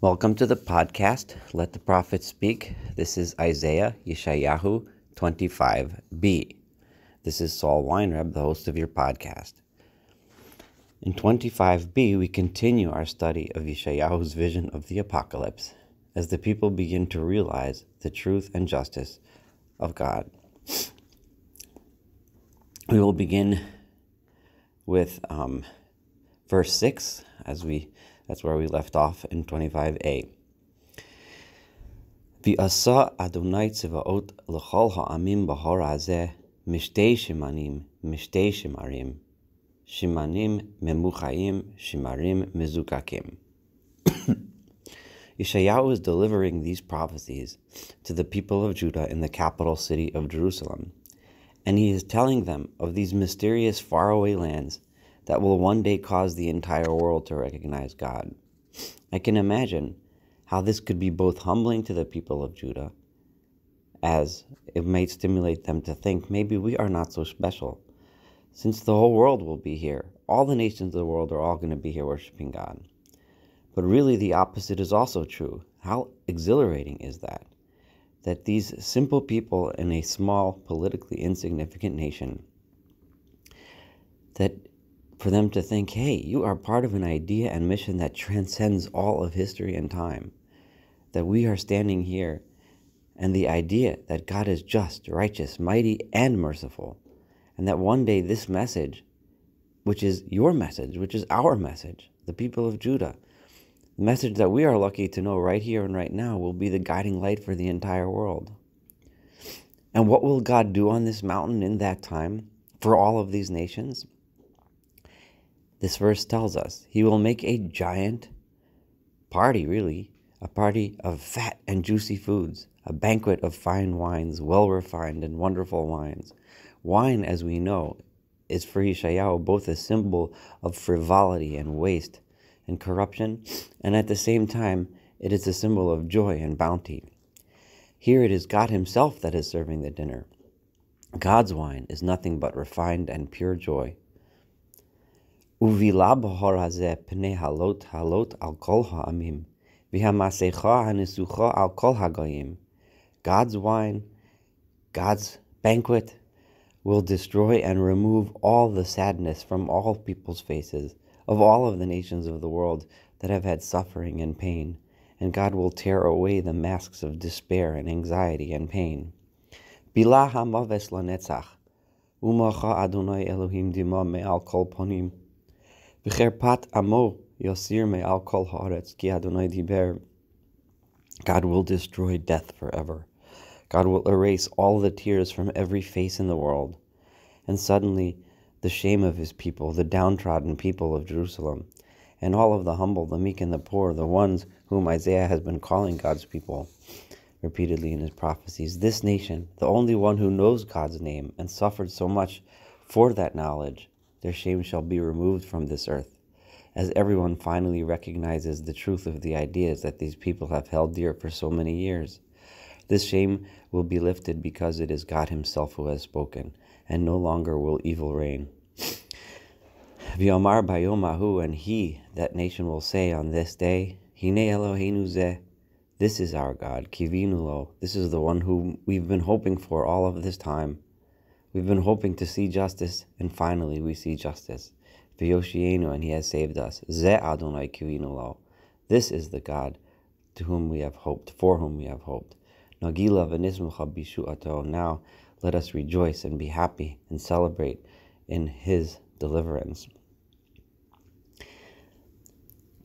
Welcome to the podcast, Let the Prophet Speak. This is Isaiah Yeshayahu 25b. This is Saul Weinreb, the host of your podcast. In 25b, we continue our study of Yeshayahu's vision of the apocalypse as the people begin to realize the truth and justice of God. We will begin with verse 6 that's where we left off in 25a. V'asa Adonai tzvaot l'chol ha'amim b'hor hazeh mishtei shimanim shimarim memuchayim shimarim mezukakim. Yeshayahu is delivering these prophecies to the people of Judah in the capital city of Jerusalem, and he is telling them of these mysterious faraway lands that will one day cause the entire world to recognize God. I can imagine how this could be both humbling to the people of Judah, as it might stimulate them to think maybe we are not so special, since the whole world will be here. All the nations of the world are all going to be here worshiping God. But really the opposite is also true. How exhilarating is that? That these simple people in a small, politically insignificant nation, that for them to think, hey, you are part of an idea and mission that transcends all of history and time. That we are standing here and the idea that God is just, righteous, mighty, and merciful. And that one day this message, which is your message, which is our message, the people of Judah, the message that we are lucky to know right here and right now, will be the guiding light for the entire world. And what will God do on this mountain in that time for all of these nations? This verse tells us he will make a giant party, really, a party of fat and juicy foods, a banquet of fine wines, well-refined and wonderful wines. Wine, as we know, is for Yeshayahu both a symbol of frivolity and waste and corruption, and at the same time, it is a symbol of joy and bounty. Here it is God himself that is serving the dinner. God's wine is nothing but refined and pure joy. Uvila b'hor hazeh pnei halot al kol ha'amim v'hamasecha hanesucha al kol hagoyim. God's wine, God's banquet, will destroy and remove all the sadness from all people's faces, of all of the nations of the world that have had suffering and pain, and God will tear away the masks of despair and anxiety and pain. Bilah ha'maves lanetzach, u'macha Adonai Elohim dima me'al kol ponim. V'cherpat amo yosir me'al kol haaretz ki Adonai diber. God will destroy death forever. God will erase all the tears from every face in the world. And suddenly, the shame of his people, the downtrodden people of Jerusalem, and all of the humble, the meek and the poor, the ones whom Isaiah has been calling God's people repeatedly in his prophecies. This nation, the only one who knows God's name and suffered so much for that knowledge, their shame shall be removed from this earth, as everyone finally recognizes the truth of the ideas that these people have held dear for so many years. This shame will be lifted because it is God himself who has spoken, and no longer will evil reign. V'yomar bayom hahu, and he, that nation, will say on this day, Hine Eloheinu zeh, this is our God, kivinu lo, this is the one whom we've been hoping for all of this time. We've been hoping to see justice, and finally we see justice. V'yoshienu, and he has saved us. Zeh Adonai kivinu lo, this is the God to whom we have hoped, for whom we have hoped. Nagila v'nismucha bishu'ato, now let us rejoice and be happy and celebrate in his deliverance.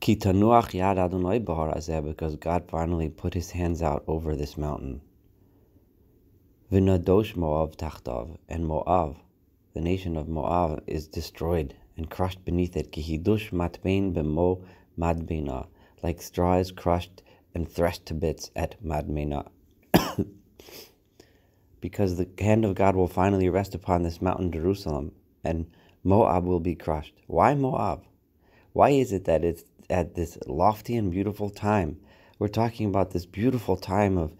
Ki tanuach yad Adonai b'har hazeh, because God finally put his hands out over this mountain. V'nadosh Moav tachtav, and Moav, the nation of Moav, is destroyed and crushed beneath it. Ki hidush matbein b'mo madbeina, like straw is crushed and threshed to bits at Madmena. Because the hand of God will finally rest upon this mountain Jerusalem, and Moab will be crushed. Why Moab? Why is it that it's at this lofty and beautiful time? We're talking about this beautiful time of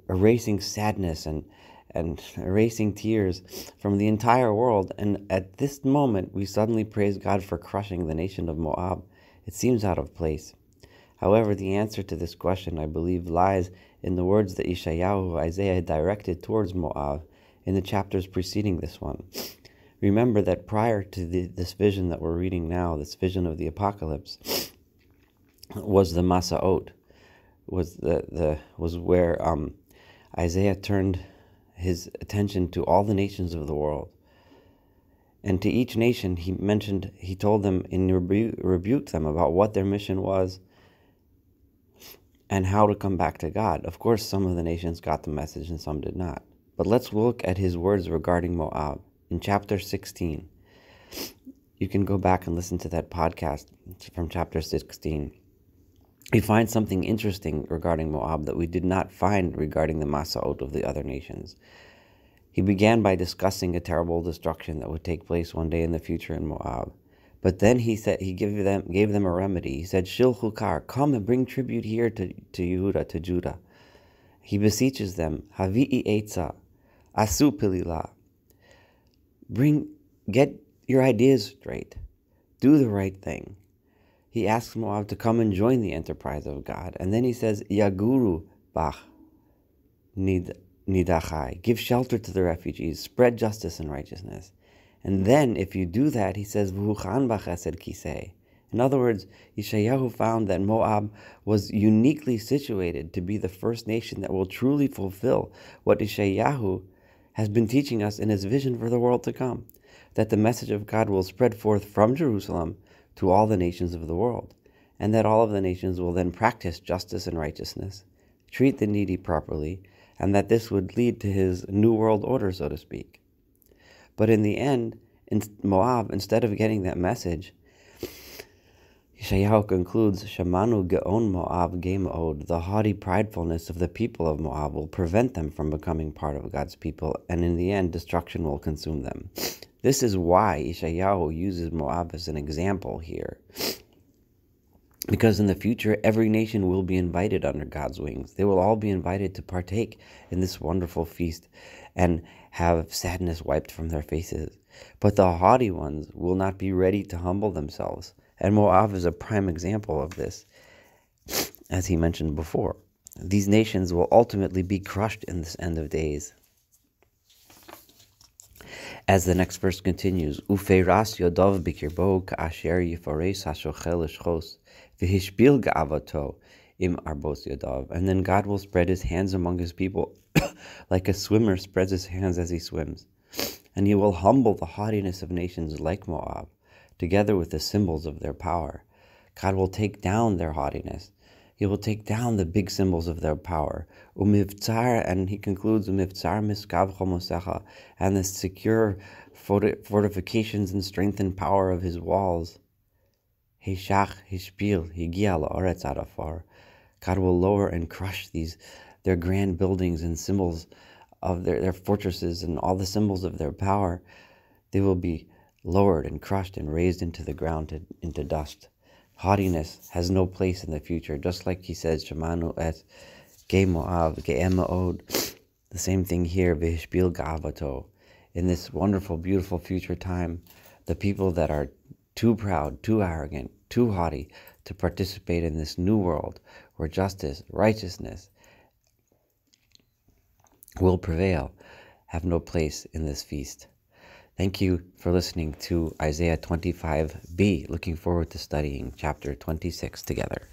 erasing sadness and erasing tears from the entire world, and at this moment we suddenly praise God for crushing the nation of Moab. It seems out of place. However, the answer to this question, I believe, lies in the words that Isaiah directed towards Moab in the chapters preceding this one. Remember that prior to this vision that we're reading now, this vision of the apocalypse, was the Masa'ot, was where Isaiah turned his attention to all the nations of the world. And to each nation he told them and rebuked them about what their mission was and how to come back to God. Of course, some of the nations got the message and some did not. But let's look at his words regarding Moab in chapter 16. You can go back and listen to that podcast from chapter 16. We find something interesting regarding Moab that we did not find regarding the Masa'ot of the other nations. He began by discussing a terrible destruction that would take place one day in the future in Moab. But then he gave them a remedy. He said, Shilchukar, come and bring tribute here to Yehuda, to Judah. He beseeches them, Havi'i Eitza, Asu Pilila. Get your ideas straight. Do the right thing. He asks Moab to come and join the enterprise of God. And then he says, Yaguru Bach Nidachai. Give shelter to the refugees. Spread justice and righteousness. And then, if you do that, he says, V'huchan b'chesed kisei. In other words, Yeshayahu found that Moab was uniquely situated to be the first nation that will truly fulfill what Yeshayahu has been teaching us in his vision for the world to come, that the message of God will spread forth from Jerusalem to all the nations of the world, and that all of the nations will then practice justice and righteousness, treat the needy properly, and that this would lead to his new world order, so to speak. But in the end, in Moab, instead of getting that message, Yeshayahu concludes, Shamanu ge'on Moab ge'mod. The haughty pridefulness of the people of Moab will prevent them from becoming part of God's people, and in the end, destruction will consume them. This is why Yeshayahu uses Moab as an example here. Because in the future, every nation will be invited under God's wings. They will all be invited to partake in this wonderful feast and have sadness wiped from their faces. But the haughty ones will not be ready to humble themselves. And Moab is a prime example of this, as he mentioned before. These nations will ultimately be crushed in this end of days. As the next verse continues, Ufeiras yodov bikirbo ka'asher yifares hashochel eshchos v'hishpil ga'avato im arbos yodov. And then God will spread his hands among his people like a swimmer spreads his hands as he swims. And he will humble the haughtiness of nations like Moab, together with the symbols of their power. God will take down their haughtiness. He will take down the big symbols of their power. Umivtzar, and he concludes, Umivtzar miskav chomosecha, and the secure fortifications and strengthened power of his walls. Heshach hishpil higia la'aretz arafar. God will lower and crush their grand buildings and symbols of their fortresses and all the symbols of their power. They will be lowered and crushed and raised into the ground, into dust. Haughtiness has no place in the future, just like he says, Shemanu et ge Moab, ge emaod. The same thing here, v'hishpil ga'avato. In this wonderful, beautiful future time, the people that are too proud, too arrogant, too haughty to participate in this new world where justice, righteousness will prevail, have no place in this feast. Thank you for listening to Isaiah 25b. Looking forward to studying chapter 26 together.